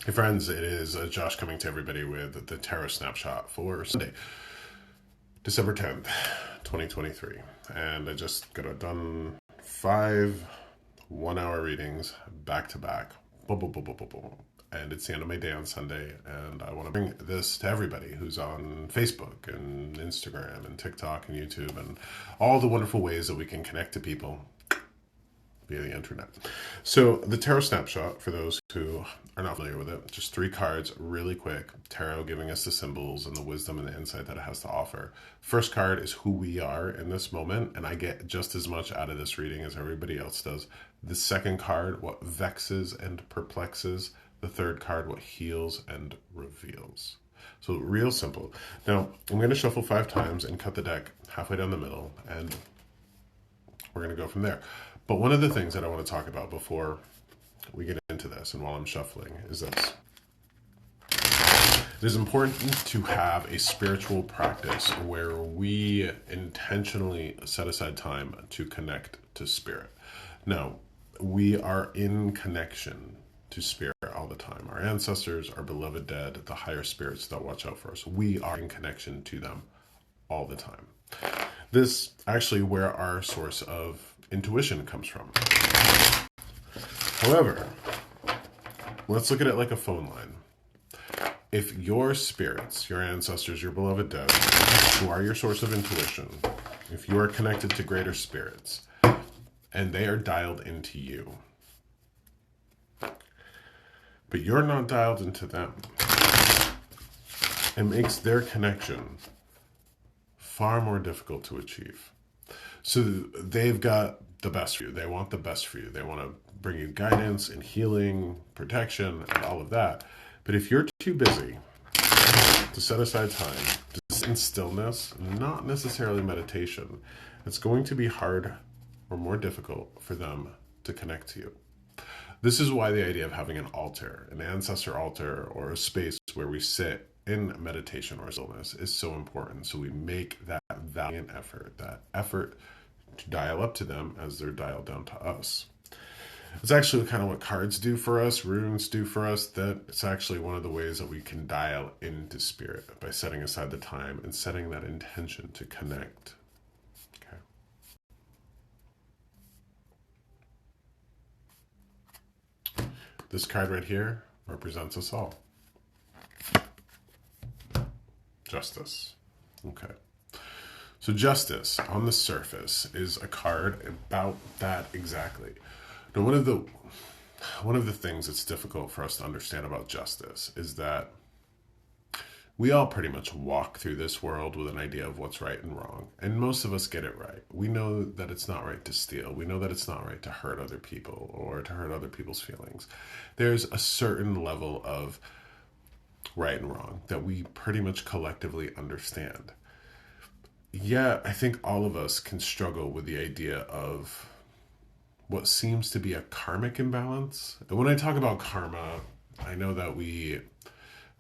Hey friends, it is Josh coming to everybody with the Tarot Snapshot for Sunday, December 10th, 2023. And I just got done 5 1-hour readings back to back. Boom, boom, boom, boom, boom, boom. And it's the end of my day on Sunday, and I want to bring this to everybody who's on Facebook and Instagram and TikTok and YouTube and all the wonderful ways that we can connect to people via the internet. So the Tarot Snapshot, for those who are not familiar with it, just 3 cards, really quick. Tarot giving us the symbols and the wisdom and the insight that it has to offer. First card is who we are in this moment, and I get just as much out of this reading as everybody else does. The second card, what vexes and perplexes. The third card, what heals and reveals. So real simple. Now, I'm going to shuffle 5 times and cut the deck halfway down the middle, and we're going to go from there. But one of the things that I want to talk about before we get into this and while I'm shuffling is this. It is important to have a spiritual practice where we intentionally set aside time to connect to spirit. Now, we are in connection to spirit all the time. Our ancestors, our beloved dead, the higher spirits that watch out for us, we are in connection to them all the time. This actually where our source of intuition comes from. However, let's look at it like a phone line. If your spirits, your ancestors, your beloved dead, who are your source of intuition, if you are connected to greater spirits, and they are dialed into you, but you're not dialed into them, it makes their connection far more difficult to achieve. So they've got the best for you. They want the best for you. They want to bring you guidance and healing, protection, and all of that. But if you're too busy to set aside time to sit in stillness, not necessarily meditation, it's going to be hard or more difficult for them to connect to you. This is why the idea of having an altar, an ancestor altar, or a space where we sit in meditation or stillness is so important. So we make that valiant effort, to dial up to them as they're dialed down to us. It's actually kind of what cards do for us, runes do for us, that it's actually one of the ways that we can dial into spirit by setting aside the time and setting that intention to connect. Okay. This card right here represents us all. Justice. Okay. So justice, on the surface, is a card about that exactly. Now, one of the things that's difficult for us to understand about justice is that we all pretty much walk through this world with an idea of what's right and wrong. And most of us get it right. We know that it's not right to steal. We know that it's not right to hurt other people or to hurt other people's feelings. There's a certain level of right and wrong that we pretty much collectively understand. Yeah, I think all of us can struggle with the idea of what seems to be a karmic imbalance. And when I talk about karma, I know that we,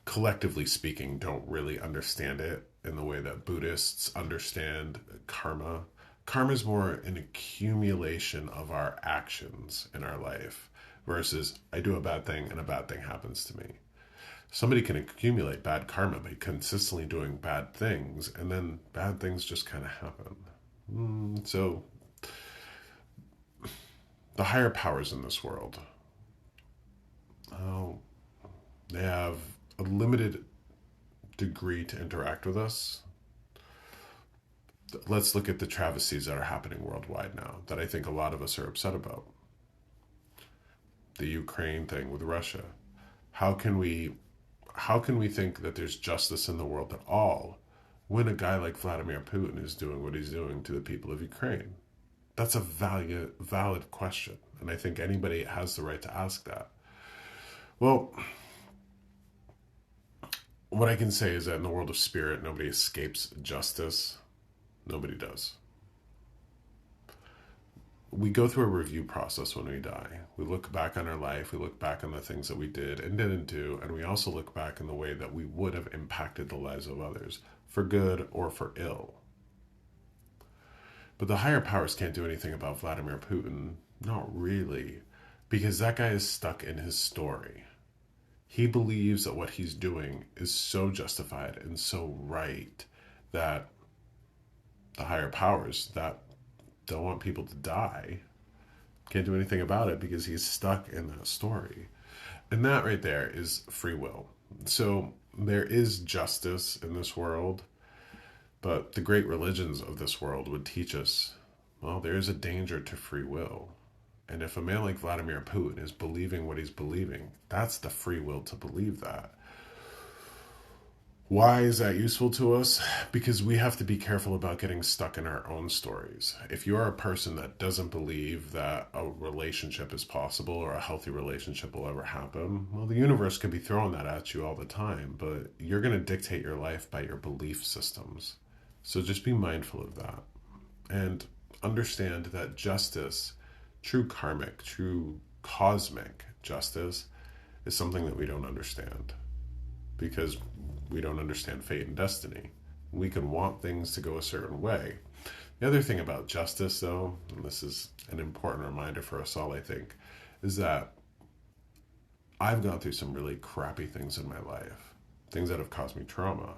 collectively speaking, don't really understand it in the way that Buddhists understand karma. Karma is more an accumulation of our actions in our life versus I do a bad thing and a bad thing happens to me. Somebody can accumulate bad karma by consistently doing bad things, and then bad things just kind of happen. So the higher powers in this world, they have a limited degree to interact with us. Let's look at the travesties that are happening worldwide now that I think a lot of us are upset about. The Ukraine thing with Russia. How can we think that there's justice in the world at all when a guy like Vladimir Putin is doing what he's doing to the people of Ukraine? That's a valid question, and I think anybody has the right to ask that. Well, what I can say is that in the world of spirit, nobody escapes justice. Nobody does. We go through a review process when we die. We look back on our life, we look back on the things that we did and didn't do, and we also look back in the way that we would have impacted the lives of others, for good or for ill. But the higher powers can't do anything about Vladimir Putin. Not really, because that guy is stuck in his story. He believes that what he's doing is so justified and so right that the higher powers that don't want people to die can't do anything about it because he's stuck in that story. And that right there is free will. So there is justice in this world, but the great religions of this world would teach us, well, there is a danger to free will. And if a man like Vladimir Putin is believing what he's believing, that's the free will to believe that. Why is that useful to us? Because we have to be careful about getting stuck in our own stories. If you're a person that doesn't believe that a relationship is possible or a healthy relationship will ever happen, well, the universe could be throwing that at you all the time, but you're going to dictate your life by your belief systems. So just be mindful of that. And understand that justice, true karmic, true cosmic justice, is something that we don't understand. Because we don't understand fate and destiny. We can want things to go a certain way. The other thing about justice, though, and this is an important reminder for us all, I think, is that I've gone through some really crappy things in my life, things that have caused me trauma.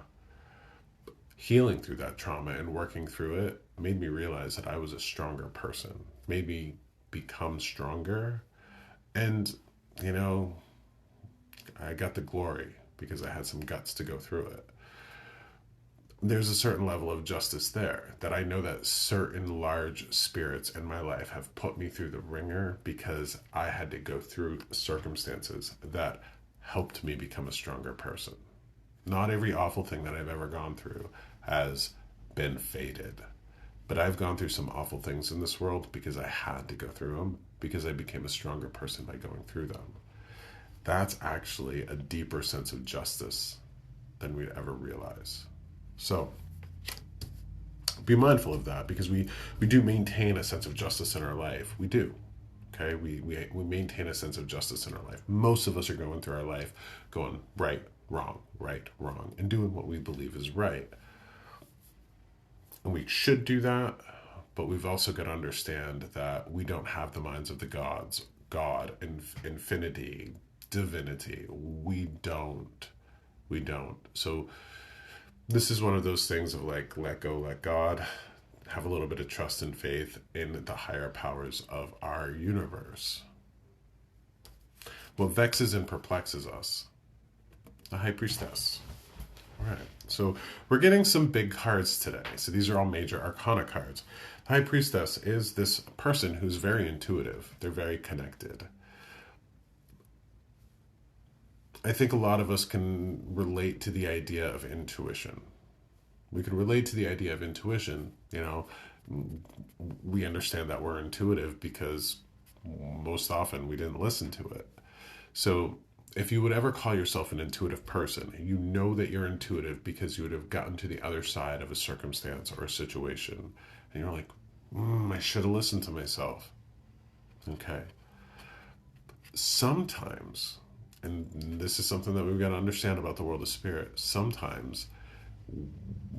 Healing through that trauma and working through it made me realize that I was a stronger person, made me become stronger. And, I got the glory because I had some guts to go through it. There's a certain level of justice there that I know that certain large spirits in my life have put me through the ringer because I had to go through circumstances that helped me become a stronger person. Not every awful thing that I've ever gone through has been fated, but I've gone through some awful things in this world because I had to go through them, because I became a stronger person by going through them. That's actually a deeper sense of justice than we'd ever realize. So be mindful of that, because we do maintain a sense of justice in our life. We do. Okay, we maintain a sense of justice in our life. Most of us are going through our life going right, wrong, and doing what we believe is right. And we should do that, but we've also got to understand that we don't have the minds of the gods, God, infinity, divinity. We don't. So this is one of those things of like, let go, let God, have a little bit of trust and faith in the higher powers of our universe. What vexes and perplexes us? The High Priestess. All right, so we're getting some big cards today. So these are all major arcana cards. The High Priestess is this person who's very intuitive. They're very connected. I think a lot of us can relate to the idea of intuition. We can relate to the idea of intuition. We understand that we're intuitive because most often we didn't listen to it. So if you would ever call yourself an intuitive person, you know that you're intuitive because you would have gotten to the other side of a circumstance or a situation. And you're like, I should have listened to myself. Okay. Sometimes, and this is something that we've got to understand about the world of spirit, sometimes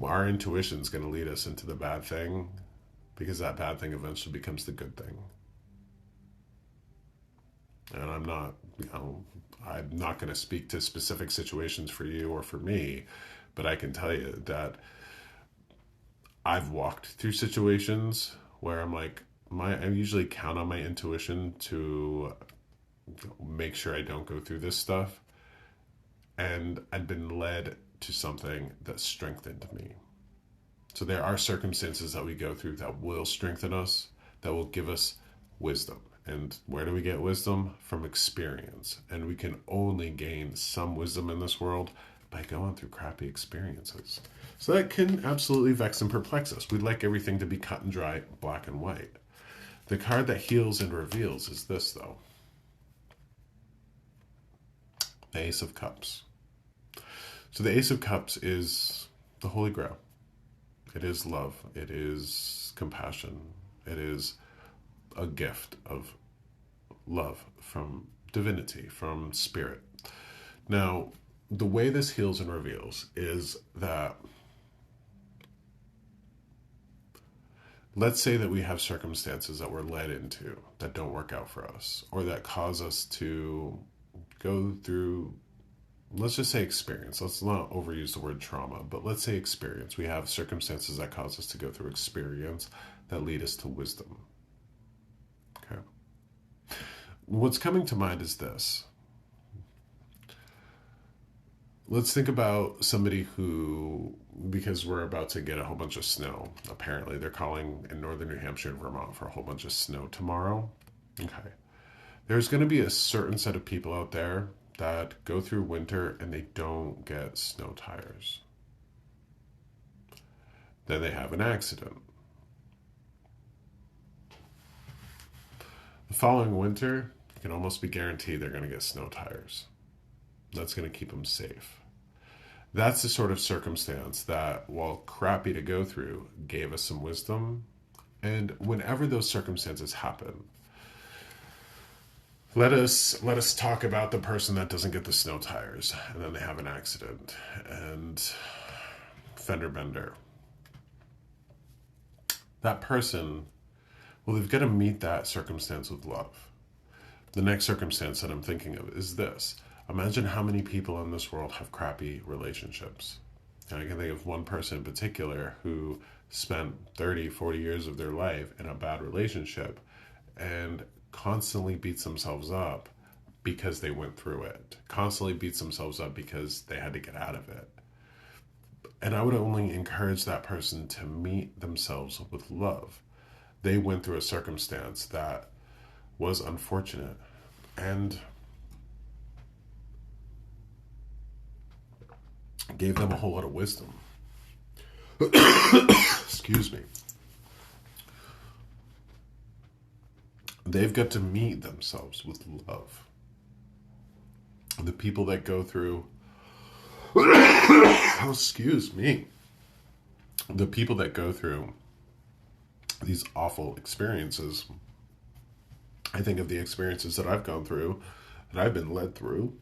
our intuition is going to lead us into the bad thing because that bad thing eventually becomes the good thing. And I'm not going to speak to specific situations for you or for me, but I can tell you that I've walked through situations where I'm like, I usually count on my intuition to make sure I don't go through this stuff. And I'd been led to something that strengthened me. So there are circumstances that we go through that will strengthen us, that will give us wisdom. And where do we get wisdom? From experience. And we can only gain some wisdom in this world by going through crappy experiences. So that can absolutely vex and perplex us. We'd like everything to be cut and dry, black and white. The card that heals and reveals is this, though. The Ace of Cups. So the Ace of Cups is the Holy Grail. It is love. It is compassion. It is a gift of love from divinity, from spirit. Now, the way this heals and reveals is that, let's say that we have circumstances that we're led into that don't work out for us, or that cause us to go through let's just say experience. Let's not overuse the word trauma, but let's say experience. We have circumstances that cause us to go through experience that lead us to wisdom. Okay. What's coming to mind is this. Let's think about somebody who, because we're about to get a whole bunch of snow, apparently they're calling in northern New Hampshire and Vermont for a whole bunch of snow tomorrow. Okay. There's going to be a certain set of people out there that go through winter and they don't get snow tires. Then they have an accident. The following winter, you can almost be guaranteed they're going to get snow tires. That's going to keep them safe. That's the sort of circumstance that, while crappy to go through, gave us some wisdom. And whenever those circumstances happen, let us talk about the person that doesn't get the snow tires and then they have an accident and fender bender. That person, well, they've got to meet that circumstance with love. The next circumstance that I'm thinking of is this. Imagine how many people in this world have crappy relationships. And I can think of one person in particular who spent 30, 40 years of their life in a bad relationship and constantly beats themselves up because they went through it. Constantly beats themselves up because they had to get out of it. And I would only encourage that person to meet themselves with love. They went through a circumstance that was unfortunate and gave them a whole lot of wisdom. Excuse me. They've got to meet themselves with love. The people that go through, oh, excuse me, the people that go through these awful experiences, I think of the experiences that I've gone through, that I've been led through,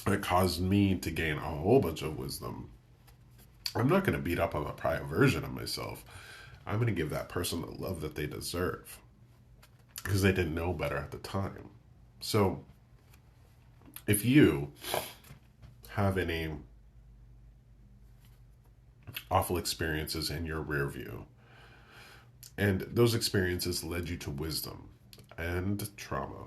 that caused me to gain a whole bunch of wisdom. I'm not going to beat up on a prior version of myself. I'm going to give that person the love that they deserve because they didn't know better at the time. So if you have any awful experiences in your rear view, and those experiences led you to wisdom and trauma,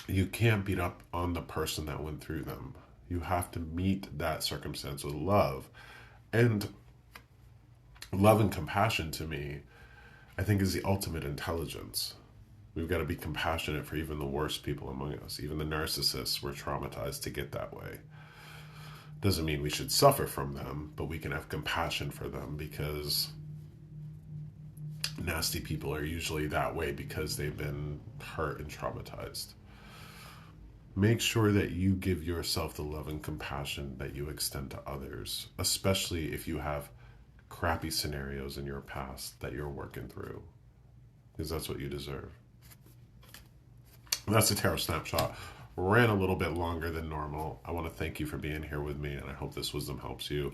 you can't beat up on the person that went through them. You have to meet that circumstance with love. And love and compassion, to me, I think is the ultimate intelligence. We've got to be compassionate for even the worst people among us. Even the narcissists were traumatized to get that way. Doesn't mean we should suffer from them, but we can have compassion for them because nasty people are usually that way because they've been hurt and traumatized. Make sure that you give yourself the love and compassion that you extend to others, especially if you have crappy scenarios in your past that you're working through, because that's what you deserve. That's the Tarot Snapshot. Ran a little bit longer than normal. I want to thank you for being here with me, and I hope this wisdom helps you.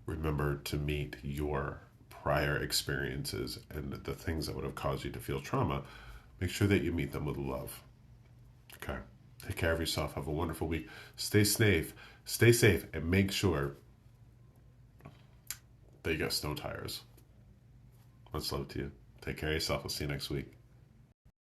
Remember to meet your prior experiences and the things that would have caused you to feel trauma. Make sure that you meet them with love. Okay. Take care of yourself. Have a wonderful week. Stay safe, and make sure that you got snow tires. Much love to you. Take care of yourself. I'll see you next week.